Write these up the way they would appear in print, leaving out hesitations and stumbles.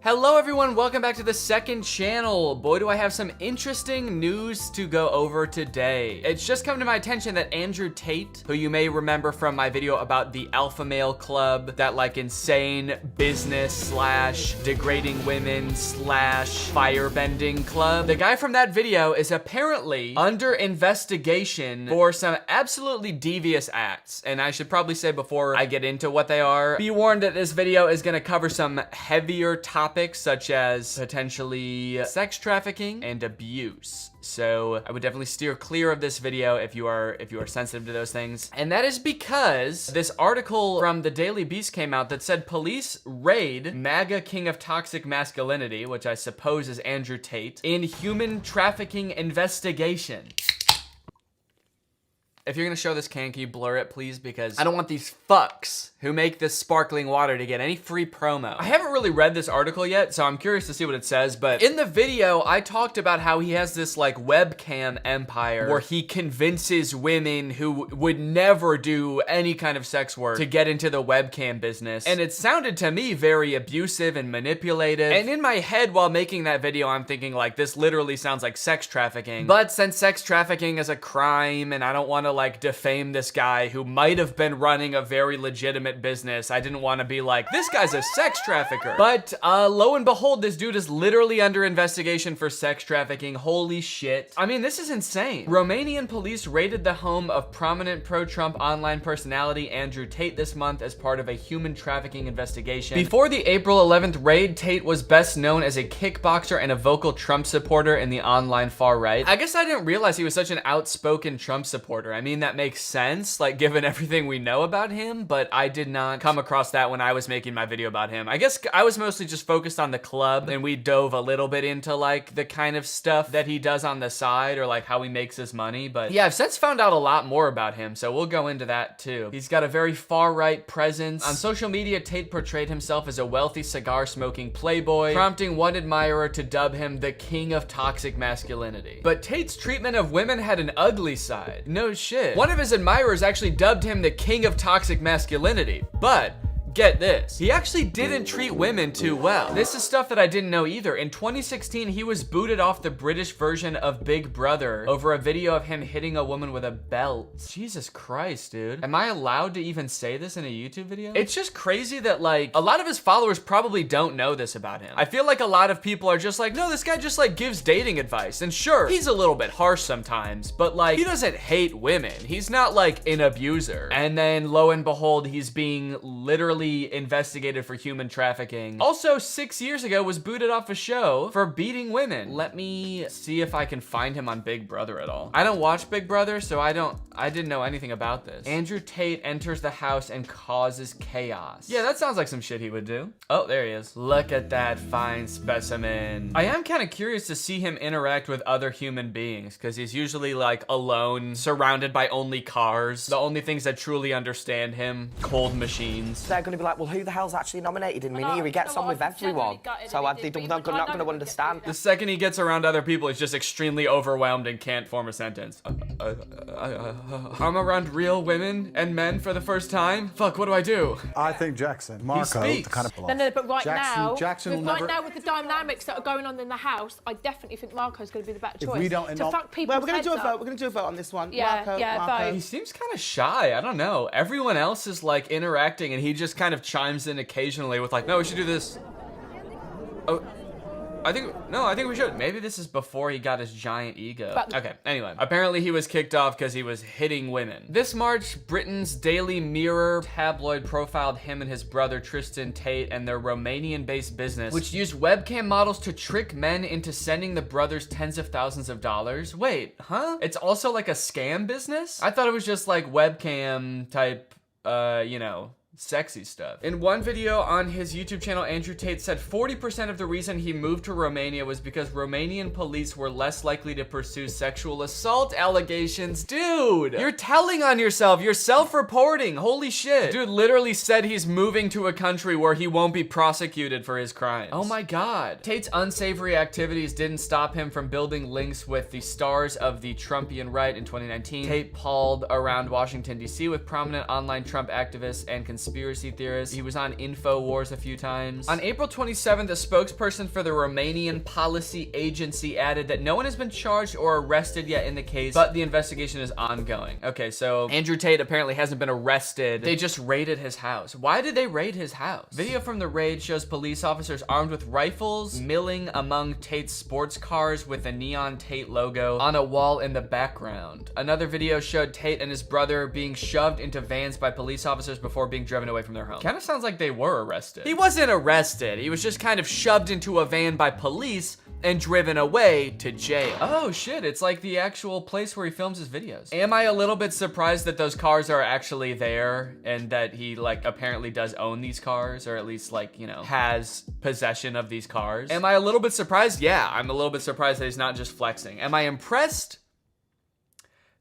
Hello everyone, welcome back to the second channel. Boy, do I have some interesting news to go over today. It's just come to my attention that Andrew Tate, who you may remember from my video about the Alpha Male Club, that like insane business slash degrading women slash firebending club, the guy from that video is apparently under investigation for some absolutely devious acts. And I should probably say before I get into what they are, be warned that this video is gonna cover some heavier topics such as potentially sex trafficking and abuse. So I would definitely steer clear of this video if you are sensitive to those things. And that is because this article from the Daily Beast came out that said police raid MAGA king of toxic masculinity, which I suppose is Andrew Tate, in human trafficking investigation. If you're gonna show this can you blur it, please? Because I don't want these fucks who make this sparkling water to get any free promo. I haven't really read this article yet, so I'm curious to see what it says, but in the video, I talked about how he has this like webcam empire where he convinces women who would never do any kind of sex work to get into the webcam business. And it sounded to me very abusive and manipulative. And in my head while making that video, I'm thinking like, this literally sounds like sex trafficking. But since sex trafficking is a crime and I don't wanna like defame this guy who might have been running a very legitimate business, I didn't want to be like, this guy's a sex trafficker. But lo and behold, this dude is literally under investigation for sex trafficking. Holy shit. I mean, this is insane. Romanian police raided the home of prominent pro-Trump online personality Andrew Tate this month as part of a human trafficking investigation. Before the April 11th raid, Tate was best known as a kickboxer and a vocal Trump supporter in the online far right. I guess I didn't realize he was such an outspoken Trump supporter. I mean, that makes sense, like given everything we know about him, but I did not come across that when I was making my video about him. I guess I was mostly just focused on the club, and we dove a little bit into like the kind of stuff that he does on the side or like how he makes his money. But yeah, I've since found out a lot more about him, so we'll go into that too. He's got a very far-right presence. On social media, Tate portrayed himself as a wealthy cigar-smoking playboy, prompting one admirer to dub him the king of toxic masculinity. But Tate's treatment of women had an ugly side. No shit. One of his admirers actually dubbed him the king of toxic masculinity, but get this, he actually didn't treat women too well. This is stuff that I didn't know either. In 2016, he was booted off the British version of Big Brother over a video of him hitting a woman with a belt. Jesus Christ, dude. Am I allowed to even say this in a YouTube video? It's just crazy that like, a lot of his followers probably don't know this about him. I feel like a lot of people are just like, no, this guy just like gives dating advice. And sure, he's a little bit harsh sometimes, but like, he doesn't hate women. He's not like an abuser. And then lo and behold, he's being literally investigated for human trafficking. Also, 6 years ago was booted off a show for beating women. Let me see if I can find him on Big Brother at all. I don't watch Big Brother, so I didn't know anything about this. Andrew Tate enters the house and causes chaos. Yeah, that sounds like some shit he would do. Oh, there he is. Look at that fine specimen. I am kind of curious to see him interact with other human beings because he's usually like alone, surrounded by only cars. The only things that truly understand him, cold machines. They're going to be like, well, who the hell's actually nominated him? Here he gets on with everyone. So they're not going to understand. The second he gets around other people, he's just extremely overwhelmed and can't form a sentence. I'm around real women and men for the first time? Fuck, what do I do? I think Jackson, Marco, kind of no, but right now with the dynamics that are going on in the house, I definitely think Marco's going to be the better choice. We don't, to fuck people. Well, we're going to do a vote. We're going to do a vote on this one. Yeah, Marco. vote. He seems kind of shy. I don't know. Everyone else is like interacting and he just kind of chimes in occasionally with like, no, we should do this. Oh, I think we should. Maybe this is before he got his giant ego. Okay, anyway. Apparently he was kicked off because he was hitting women. This March, Britain's Daily Mirror tabloid profiled him and his brother Tristan Tate and their Romanian-based business, which used webcam models to trick men into sending the brothers tens of thousands of dollars. Wait, huh? It's also like a scam business? I thought it was just like webcam type, you know, sexy stuff. In one video on his YouTube channel, Andrew Tate said 40% of the reason he moved to Romania was because Romanian police were less likely to pursue sexual assault allegations. Dude, you're telling on yourself. You're self-reporting. Holy shit. Dude literally said he's moving to a country where he won't be prosecuted for his crimes. Oh my God. Tate's unsavory activities didn't stop him from building links with the stars of the Trumpian right in 2019. Tate palled around Washington, D.C. with prominent online Trump activists and conspiracy theorist. He was on InfoWars a few times. On April 27th, a spokesperson for the Romanian Policy Agency added that no one has been charged or arrested yet in the case, but the investigation is ongoing. Okay, so Andrew Tate apparently hasn't been arrested. They just raided his house. Why did they raid his house? Video from the raid shows police officers armed with rifles milling among Tate's sports cars with the neon Tate logo on a wall in the background. Another video showed Tate and his brother being shoved into vans by police officers before being driven away from their home. Kind of sounds like they were arrested. He wasn't arrested. He was just kind of shoved into a van by police and driven away to jail. Oh shit, it's like the actual place where he films his videos. Am I a little bit surprised that those cars are actually there and that he like apparently does own these cars, or at least like, you know, has possession of these cars? Am I a little bit surprised? Yeah, I'm a little bit surprised that he's not just flexing. Am I impressed?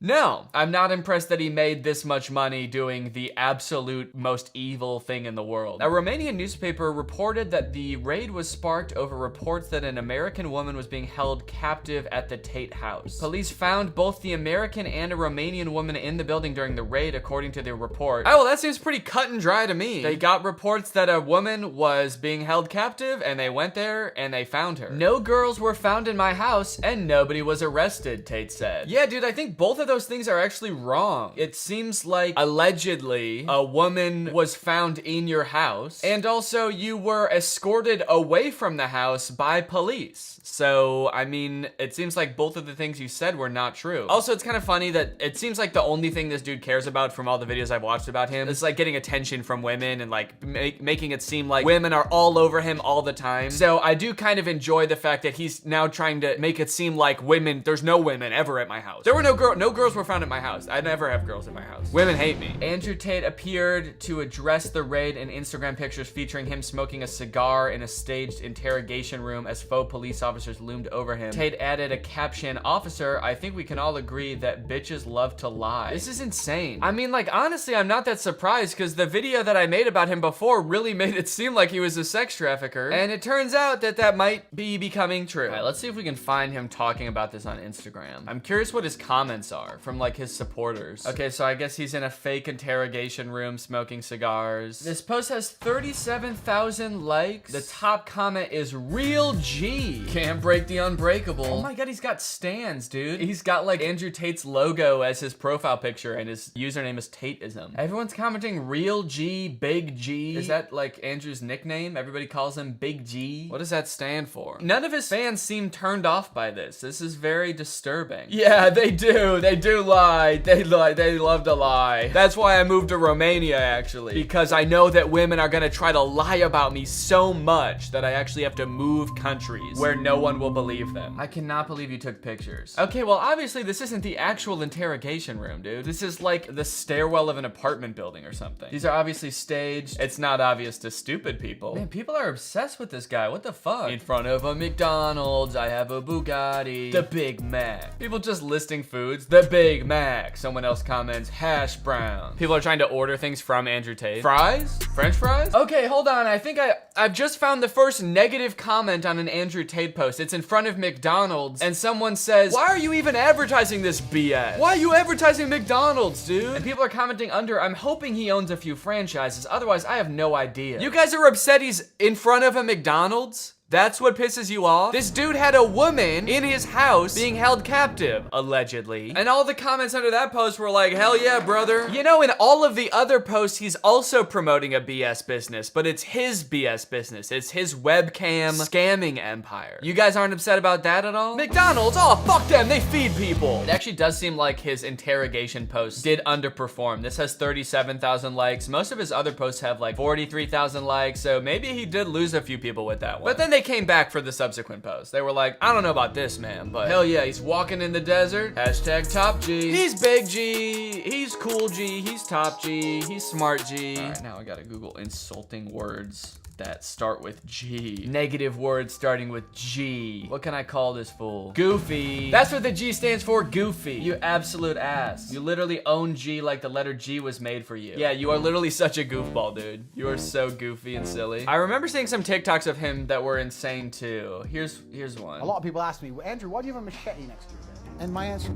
No, I'm not impressed that he made this much money doing the absolute most evil thing in the world. A Romanian newspaper reported that the raid was sparked over reports that an American woman was being held captive at the Tate house. Police found both the American and a Romanian woman in the building during the raid, according to the report. Oh, well, that seems pretty cut and dry to me. They got reports that a woman was being held captive, and they went there and they found her. No girls were found in my house, and nobody was arrested, Tate said. Yeah, dude, I think both of those things are actually wrong. It seems like allegedly a woman was found in your house, and also you were escorted away from the house by police. So, I mean, it seems like both of the things you said were not true. Also, it's kind of funny that it seems like the only thing this dude cares about from all the videos I've watched about him is like getting attention from women and like making it seem like women are all over him all the time. So I do kind of enjoy the fact that he's now trying to make it seem like there's no women ever at my house. There were no girls were found at my house. I never have girls in my house. Women hate me. Andrew Tate appeared to address the raid in Instagram pictures featuring him smoking a cigar in a staged interrogation room as faux police officers loomed over him. Tate added a caption, "Officer, I think we can all agree that bitches love to lie." This is insane. I mean, like, honestly, I'm not that surprised because the video that I made about him before really made it seem like he was a sex trafficker, and it turns out that that might be becoming true. All right, let's see if we can find him talking about this on Instagram. I'm curious what his comments are from like his supporters. Okay, so I guess he's in a fake interrogation room smoking cigars. This post has 37,000 likes. The top comment is "Real G. Can't break the unbreakable." Oh my god, he's got stands, dude. He's got like Andrew Tate's logo as his profile picture and his username is Tateism. Everyone's commenting "Real G, Big G." Is that like Andrew's nickname? Everybody calls him Big G. What does that stand for? None of his fans seem turned off by this. This is very disturbing. Yeah, they do. They do lie. They love to lie. That's why I moved to Romania, actually. Because I know that women are gonna try to lie about me so much that I actually have to move countries where no one will believe them. I cannot believe you took pictures. Okay, well, obviously this isn't the actual interrogation room, dude. This is like the stairwell of an apartment building or something. These are obviously staged. It's not obvious to stupid people. Man, people are obsessed with this guy. What the fuck? In front of a McDonald's, I have a Bugatti. The Big Mac. People just listing foods. The Big Mac. Someone else comments, hash brown. People are trying to order things from Andrew Tate. Fries? French fries? Okay, hold on. I think I've just found the first negative comment on an Andrew Tate post. It's in front of McDonald's, and someone says, "Why are you even advertising this BS? Why are you advertising McDonald's, dude?" And people are commenting under, "I'm hoping he owns a few franchises. Otherwise, I have no idea." You guys are upset he's in front of a McDonald's? That's what pisses you off? This dude had a woman in his house being held captive, allegedly. And all the comments under that post were like, "Hell yeah, brother." You know, in all of the other posts, he's also promoting a BS business, but it's his BS business. It's his webcam scamming empire. You guys aren't upset about that at all? McDonald's, oh, fuck them, they feed people. It actually does seem like his interrogation post did underperform. This has 37,000 likes. Most of his other posts have like 43,000 likes, so maybe he did lose a few people with that one. But then they came back for the subsequent post. They were like, "I don't know about this, man, but hell yeah, he's walking in the desert. Hashtag top G. He's Big G. He's cool G. He's top G. He's smart G." All right, now I gotta Google insulting words that start with G. Negative words starting with G. What can I call this fool? Goofy. That's what the G stands for, goofy. You absolute ass. You literally own G like the letter G was made for you. Yeah, you are literally such a goofball, dude. You are so goofy and silly. I remember seeing some TikToks of him that were insane too. Here's one. A lot of people ask me, "Andrew, why do you have a machete next to your bed?" And my answer...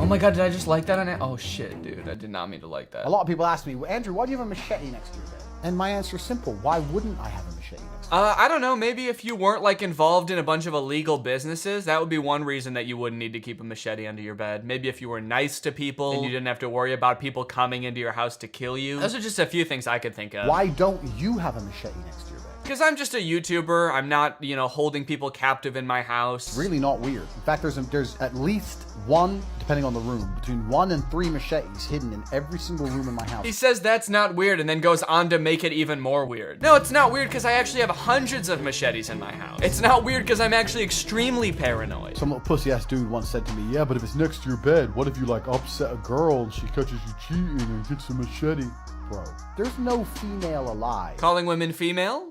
Oh my God, did I just like that on it? Oh shit, dude, I did not mean to like that. A lot of people ask me, well, Andrew, why do you have a machete next to your bed? And my answer is simple. Why wouldn't I have a machete next to I don't know, maybe if you weren't like involved in a bunch of illegal businesses, that would be one reason that you wouldn't need to keep a machete under your bed. Maybe if you were nice to people and you didn't have to worry about people coming into your house to kill you. Those are just a few things I could think of. Why don't you have a machete next to your bed? Because I'm just a YouTuber. I'm not, you know, holding people captive in my house. Really not weird. In fact, there's at least one, depending on the room, between 1 and 3 machetes hidden in every single room in my house. He says that's not weird and then goes on to make it even more weird. No, it's not weird because I actually have hundreds of machetes in my house. It's not weird because I'm actually extremely paranoid. Some little pussy-ass dude once said to me, yeah, but if it's next to your bed, what if you like upset a girl and she catches you cheating and gets a machete? Bro, there's no female alive. Calling women female?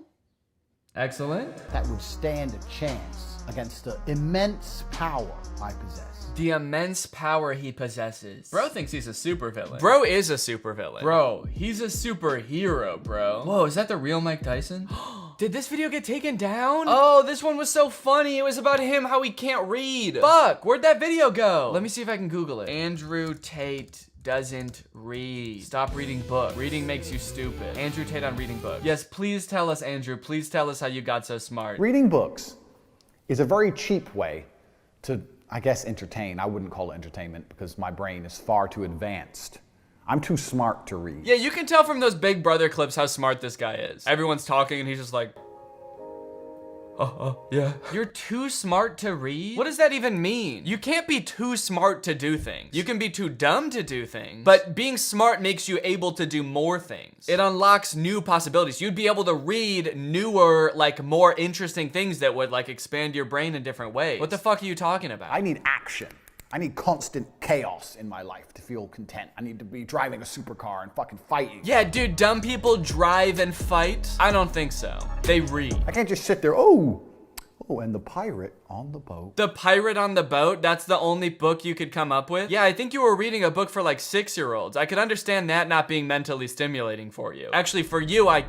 Excellent. That would stand a chance against the immense power I possess. The immense power he possesses. Bro thinks he's a supervillain. Bro is a supervillain. Bro, he's a superhero, bro. Whoa, is that the real Mike Tyson? Did this video get taken down? Oh, this one was so funny. It was about him, how he can't read. Fuck, where'd that video go? Let me see if I can Google it. Andrew Tate doesn't read. Stop reading books. Reading makes you stupid. Andrew Tate on reading books. Yes, please tell us, Andrew. Please tell us how you got so smart. Reading books is a very cheap way to, I guess, entertain. I wouldn't call it entertainment because my brain is far too advanced. I'm too smart to read. Yeah, you can tell from those Big Brother clips how smart this guy is. Everyone's talking and he's just like, yeah. You're too smart to read? What does that even mean? You can't be too smart to do things. You can be too dumb to do things, but being smart makes you able to do more things. It unlocks new possibilities. You'd be able to read newer, like more interesting things that would like expand your brain in different ways. What the fuck are you talking about? I need action. I need constant chaos in my life to feel content. I need to be driving a supercar and fucking fighting. Yeah, dude, dumb people drive and fight? I don't think so. They read. I can't just sit there, oh, and the pirate on the boat. The Pirate on the Boat? That's the only book you could come up with? Yeah, I think you were reading a book for like 6-year-olds. I could understand that not being mentally stimulating for you. Actually, for you, I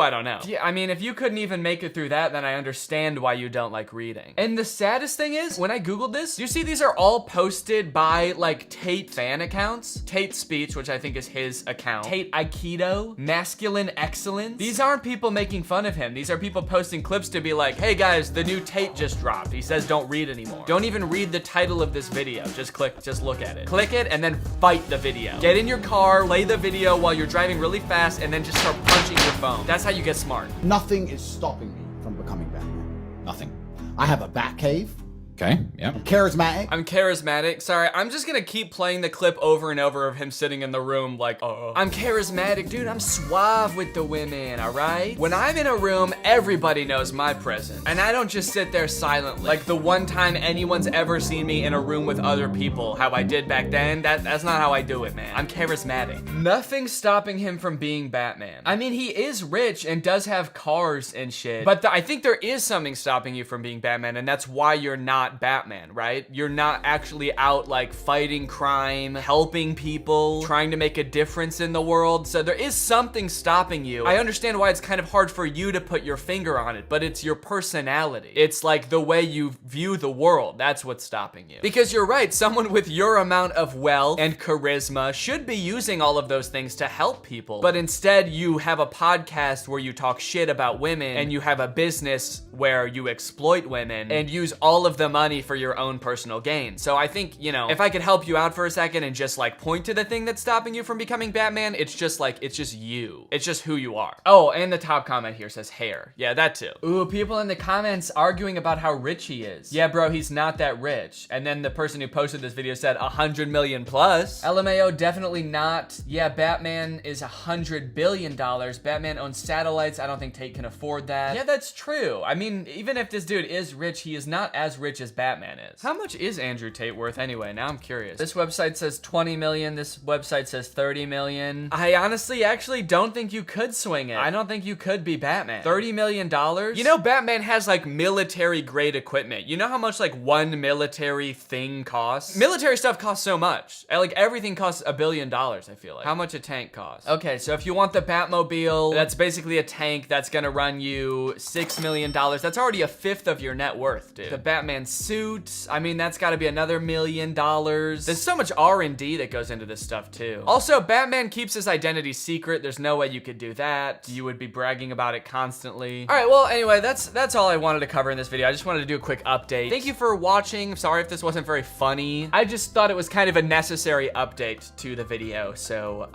don't know. Yeah, I mean, if you couldn't even make it through that, then I understand why you don't like reading. And the saddest thing is, when I Googled this, you see these are all posted by like Tate fan accounts. Tate Speech, which I think is his account. Tate Aikido, Masculine Excellence. These aren't people making fun of him. These are people posting clips to be like, hey guys, the new Tate just dropped. He says don't read anymore. Don't even read the title of this video. Just look at it. Click it and then fight the video. Get in your car, play the video while you're driving really fast, and then just start punching your phone. That's how you get smart. Nothing is stopping me from becoming Batman. Nothing. I have a bat cave. Okay, yeah. I'm charismatic. I'm charismatic. Sorry, I'm just gonna keep playing the clip over and over of him sitting in the room like, I'm charismatic, dude. I'm suave with the women, all right? When I'm in a room, everybody knows my presence. And I don't just sit there silently. Like the one time anyone's ever seen me in a room with other people, how I did back then, that's not how I do it, man. I'm charismatic. Nothing's stopping him from being Batman. I mean, he is rich and does have cars and shit, but I think there is something stopping you from being Batman, and that's why you're not Batman, right? You're not actually out like fighting crime, helping people, trying to make a difference in the world. So there is something stopping you. I understand why it's kind of hard for you to put your finger on it, but it's your personality. It's like the way you view the world. That's what's stopping you. Because you're right, someone with your amount of wealth and charisma should be using all of those things to help people. But instead, you have a podcast where you talk shit about women, and you have a business where you exploit women and use all of the money for your own personal gain. So I think, you know, if I could help you out for a second and just like point to the thing that's stopping you from becoming Batman, it's just like, it's just you. It's just who you are. Oh, and the top comment here says hair. Yeah, that too. Ooh, people in the comments arguing about how rich he is. Yeah, bro, he's not that rich. And then the person who posted this video said 100 million plus. LMAO, definitely not. Yeah, Batman is $100 billion. Batman owns satellites. I don't think Tate can afford that. Yeah, that's true. I mean, even if this dude is rich, he is not as rich as Batman is. How much is Andrew Tate worth anyway? Now I'm curious. This website says 20 million. This website says 30 million. I honestly actually don't think you could swing it. I don't think you could be Batman. $30 million? You know, Batman has like military grade equipment. You know how much like one military thing costs? Military stuff costs so much. Like everything costs $1 billion, I feel like. How much a tank costs? Okay, so if you want the Batmobile, that's basically a tank that's gonna run you $6 million. That's already a fifth of your net worth, dude. The Batman suit. I mean, that's gotta be another $1 million. There's so much R&D that goes into this stuff too. Also, Batman keeps his identity secret. There's no way you could do that. You would be bragging about it constantly. All right, well, anyway, that's all I wanted to cover in this video. I just wanted to do a quick update. Thank you for watching. Sorry if this wasn't very funny. I just thought it was kind of a necessary update to the video. So,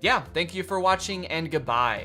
yeah, thank you for watching and goodbye.